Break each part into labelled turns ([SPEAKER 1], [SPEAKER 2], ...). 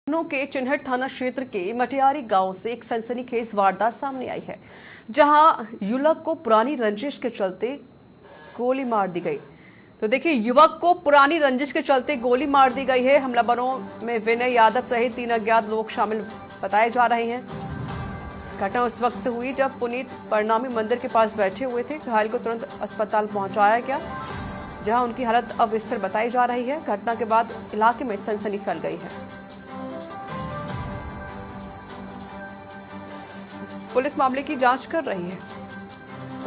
[SPEAKER 1] लखनऊ के चिन्हट थाना क्षेत्र के मटियारी गांव से एक सनसनीखेज वारदात सामने आई है, जहां युवक को पुरानी रंजिश के चलते गोली मार दी गई। तो देखिए, युवक को पुरानी रंजिश के चलते गोली मार दी गई है। हमलावरों में विनय यादव सहित 3 अज्ञात लोग शामिल बताए जा रहे हैं। घटना उस वक्त हुई जब पुनीत प्रणामी मंदिर के पास बैठे हुए थे। घायल को तुरंत अस्पताल पहुंचाया गया, जहां उनकी हालत अब स्थिर बताई जा रही है। घटना के बाद इलाके में सनसनी फैल गई है। पुलिस मामले की जांच कर रही है,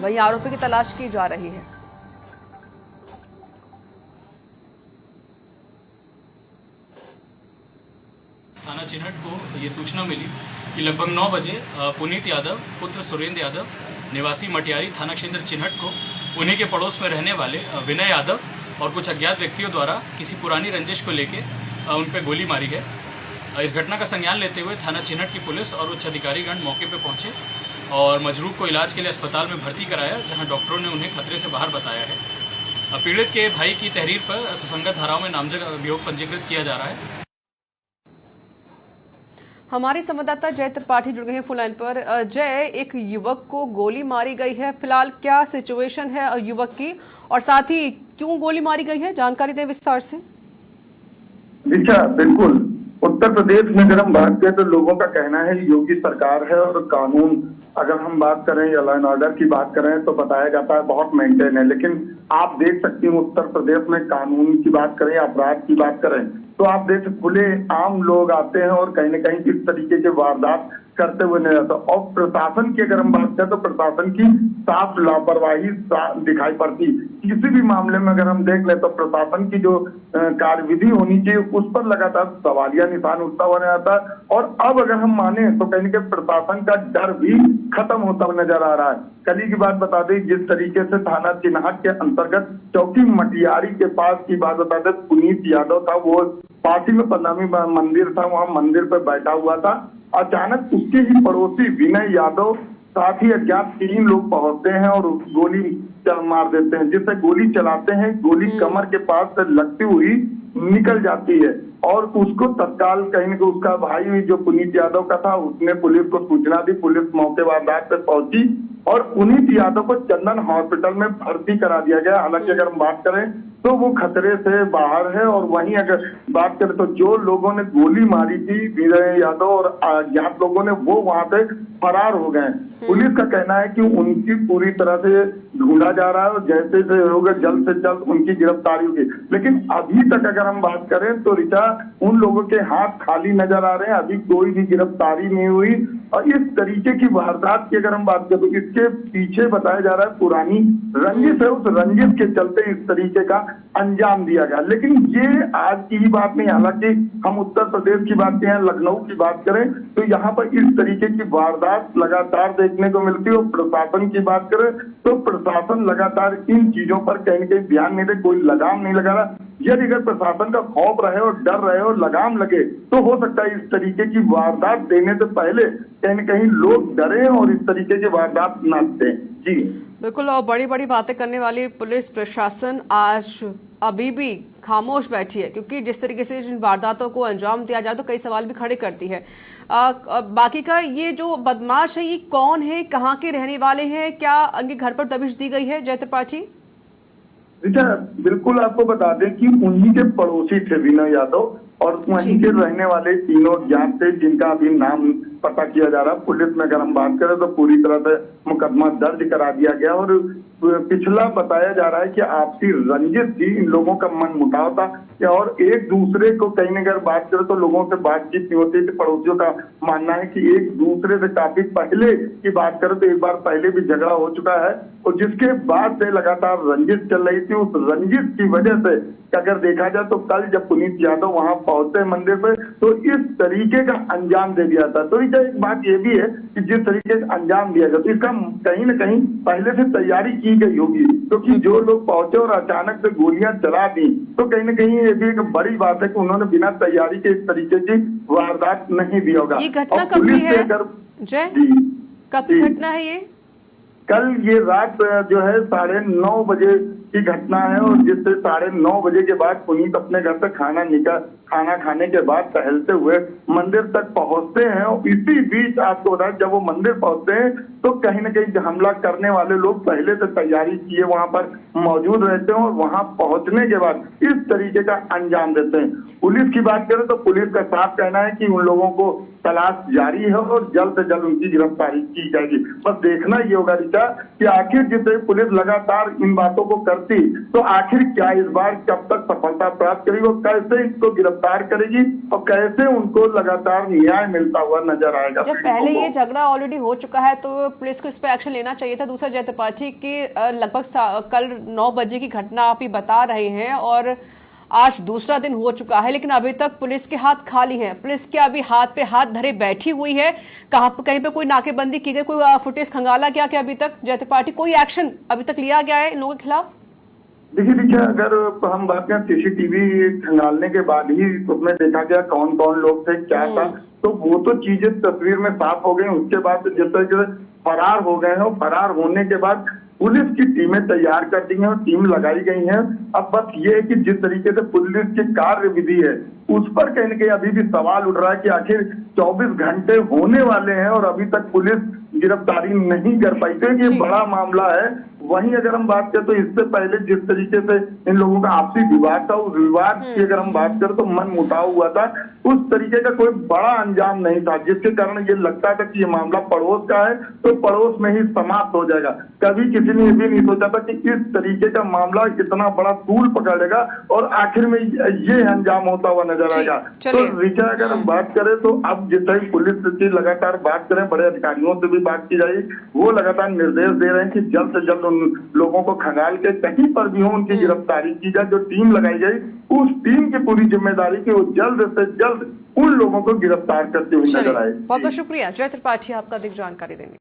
[SPEAKER 1] वहीं आरोपी की तलाश की जा रही है।
[SPEAKER 2] थाना चिन्हट को ये सूचना मिली कि लगभग 9 बजे पुनीत यादव पुत्र सुरेंद्र यादव निवासी मटियारी थाना क्षेत्र चिन्हट को उन्हीं के पड़ोस में रहने वाले विनय यादव और कुछ अज्ञात व्यक्तियों द्वारा किसी पुरानी रंजिश को लेकर उन पर गोली मारी है। इस घटना का संज्ञान लेते हुए थाना चिन्हट की पुलिस और उच्च अधिकारीगण मौके पर पहुंचे और मजरूब को इलाज के लिए अस्पताल में भर्ती कराया, जहां डॉक्टरों ने उन्हें खतरे से बाहर बताया है। पीड़ित के भाई की तहरीर पर सुसंगत धाराओं में नामजद अभियोग पंजीकृत किया जा रहा है।
[SPEAKER 1] हमारे संवाददाता जय त्रिपाठी जुड़ गए हैं फोन लाइन पर। जय, एक युवक को गोली मारी गई है, फिलहाल क्या सिचुएशन है युवक की, और साथ ही क्यों गोली मारी गई है, जानकारी दें विस्तार से।
[SPEAKER 3] अच्छा, बिल्कुल। उत्तर प्रदेश में अगर हम बात करें तो लोगों का कहना है योगी सरकार है और कानून, अगर हम बात करें या लॉ एंड ऑर्डर की बात करें तो बताया जाता है बहुत मेंटेन है, लेकिन आप देख सकती हैं उत्तर प्रदेश में कानून की बात करें, अपराध की बात करें तो आप देख खुले आम लोग आते हैं और कहीं न कहीं इस तरीके के वारदात करते हुए नजर आता। और प्रशासन की अगर हम बात करें तो प्रशासन की साफ लापरवाही दिखाई पड़ती। किसी भी मामले में अगर हम देख ले तो प्रशासन की जो कार्यविधि होनी चाहिए उस पर लगातार सवालिया निशान उठता हुआ नजर आता है। और अब अगर हम माने तो कहीं न कहीं प्रशासन का डर भी खत्म होता हुआ नजर आ रहा है। कल ही की बात बता दें, जिस तरीके से थाना चिन्हट के अंतर्गत चौकी मटियारी के पास की बात बता दें, पुनीत यादव था, वो पार्टी में प्रणामी मंदिर था, वहां मंदिर पर बैठा हुआ था। अचानक उसके ही पड़ोसी विनय यादव साथ ही अज्ञात 3 लोग पहुंचते हैं और गोली मार देते हैं, जिससे गोली चलाते हैं, गोली कमर के पास से लगती हुई निकल जाती है और उसको तत्काल कहीं न कहीं उसका भाई जो पुनीत यादव का था उसने पुलिस को सूचना दी। पुलिस मौके वारदात पे पहुंची और पुनीत यादव को चंदन हॉस्पिटल में भर्ती करा दिया गया। हालांकि अगर हम बात करें तो वो खतरे से बाहर है। और वहीं अगर बात करें तो जो लोगों ने गोली मारी थी विनय यादव और अज्ञात लोगों ने, वो वहां से फरार हो गए। पुलिस का कहना है कि उनकी पूरी तरह से ढूंढा जा रहा है और जैसे से होगा जल्द से जल्द उनकी गिरफ्तारी होगी। लेकिन अभी तक अगर हम बात करें तो ऋचा, उन लोगों के हाथ खाली नजर आ रहे हैं, अभी कोई भी गिरफ्तारी नहीं हुई। और इस तरीके की वारदात की अगर हम बात करें तो इसके पीछे बताया जा रहा है पुरानी रंजिश है, उस रंजिश के चलते इस तरीके का अंजाम दिया गया। लेकिन ये आज की ही बात नहीं, हालांकि हम उत्तर प्रदेश की बात करें, लखनऊ की बात करें तो यहाँ पर इस तरीके की वारदात लगातार देखने को मिलती है। और प्रशासन की बात करें तो प्रशासन लगातार इन चीजों पर कहीं न कहीं ध्यान नहीं दे, कोई लगाम नहीं लगा रहा। यदि अगर प्रशासन का खौफ रहे और डर रहे और लगाम लगे तो हो सकता है इस तरीके की वारदात देने से पहले कहीं न कहीं लोग डरे और इस तरीके की वारदात न दें। जी
[SPEAKER 1] बिल्कुल, और बड़ी बड़ी बातें करने वाली पुलिस प्रशासन आज अभी भी खामोश बैठी है, क्योंकि जिस तरीके से जिन वारदातों को अंजाम दिया जाए तो कई सवाल भी खड़े करती है। बाकी का ये जो बदमाश है ये कौन है, कहाँ के रहने वाले हैं, क्या उनके घर पर दबिश दी गई है? जय त्रिपाठी।
[SPEAKER 3] अच्छा, बिल्कुल आपको बता दें कि उन्हीं के पड़ोसी थे विनय यादव और वहीं के रहने वाले 3 ज्ञात थे, जिनका अभी नाम पता किया जा रहा है। पुलिस में अगर हम बात करें तो पूरी तरह से मुकदमा दर्ज करा दिया गया और पिछला बताया जा रहा है कि आपसी रंजिश थी, इन लोगों का मन मुटाव था और एक दूसरे को कहीं अगर बात करें तो लोगों से बातचीत नहीं होती थी। पड़ोसियों का मानना है कि एक दूसरे से काफी पहले की बात करें तो एक बार पहले भी झगड़ा हो चुका है और जिसके बाद से लगातार रंजिश चल रही थी। उस रंजिश की वजह से अगर देखा जाए तो कल जब पुनीत यादव वहां पहुंचे मंदिर पे तो इस तरीके का अंजाम दे दिया था। तो एक बात ये भी है कि जिस तरीके से अंजाम दिया गया तो इसका कहीं न कहीं पहले से तैयारी की गई होगी, क्योंकि जो लोग पहुंचे और अचानक से गोलियां चला दी तो कहीं न कहीं ये भी एक बड़ी बात है कि उन्होंने बिना तैयारी के इस तरीके की वारदात नहीं दिया होगा।
[SPEAKER 1] ये घटना कब की है जय? कब की घटना है ये?
[SPEAKER 3] कल ये रात जो है 9:30 बजे की घटना है और जिससे 9:30 बजे के बाद पुनीत अपने घर से खाना खाने के बाद टहलते हुए मंदिर तक पहुंचते हैं और इसी बीच आपको बताया जब वो मंदिर पहुंचते हैं तो कहीं ना कहीं हमला करने वाले लोग पहले से तैयारी किए वहां पर मौजूद रहते हैं और वहां पहुंचने के बाद इस तरीके का अंजाम देते हैं। पुलिस की बात करें तो पुलिस का साफ कहना है कि उन लोगों को तलाश जारी है और जल्द से जल्द उनकी गिरफ्तारी की जाएगी। बस देखना ये होगा ऋचा कि आखिर जितने पुलिस लगातार इन बातों को करती तो आखिर क्या इस बार कब तक सफलता प्राप्त करेगी और कैसे इसको गिरफ्तार करेगी और कैसे उनको लगातार न्याय मिलता हुआ नजर आएगा।
[SPEAKER 1] जब पहले ये झगड़ा ऑलरेडी हो चुका है तो पुलिस को इस पर एक्शन लेना चाहिए था। दूसरा, जय त्रिपाठी की लगभग कल 9 बजे की घटना आप ही बता रहे हैं और आज दूसरा दिन हो चुका है, लेकिन अभी तक पुलिस के हाथ खाली हैं। पुलिस क्या अभी हाथ पे हाथ धरे बैठी हुई है? कहीं पे कोई नाकेबंदी की गई, कोई फुटेज खंगाला गया कि अभी तक जय त्रिपाठी कोई एक्शन अभी तक लिया गया है इन लोगों के खिलाफ?
[SPEAKER 3] देखिए अगर हम बात करें सीसीटीवी खंगालने के बाद ही उसमें देखा गया कौन कौन लोग थे, क्या था, तो वो तो चीजें तस्वीर में साफ हो गई। उसके बाद जिस तरह से फरार हो गए हैं और फरार होने के बाद पुलिस की टीमें तैयार कर दी हैं और टीम लगाई गई है। अब बस ये है कि जिस तरीके से पुलिस की कार्यविधि है उस पर कहीं न कहीं अभी भी सवाल उठ रहा है कि आखिर 24 घंटे होने वाले हैं और अभी तक पुलिस गिरफ्तारी नहीं कर पाई। तो ये बड़ा मामला है। वहीं अगर हम बात करें तो इससे पहले जिस तरीके से इन लोगों का आपसी विवाद था उस विवाद की अगर हम बात करें तो मन मुटाव हुआ था, उस तरीके का कोई बड़ा अंजाम नहीं था जिसके कारण ये लगता था कि ये मामला पड़ोस का है तो पड़ोस में ही समाप्त हो जाएगा। कभी किसी ने ये भी नहीं सोचा था कि इस तरीके का मामला इतना बड़ा तूल पकड़ेगा और आखिर में ये अंजाम होता हुआ नजर आएगा। तो ऋचा अगर हम बात करें तो अब जितना पुलिस की लगातार बात करें, बड़े अधिकारियों से भी बात की जाएगी, वो लगातार निर्देश दे रहे हैं कि जल्द से जल्द उन लोगों को खंगाल के कहीं पर भी हो उनकी गिरफ्तारी की जाए। जो टीम लगाई गई उस टीम की पूरी जिम्मेदारी की वो जल्द से जल्द उन लोगों को गिरफ्तार करते हुए नजर आए।
[SPEAKER 1] बहुत बहुत शुक्रिया जय त्रिपाठी आपका अधिक जानकारी देने।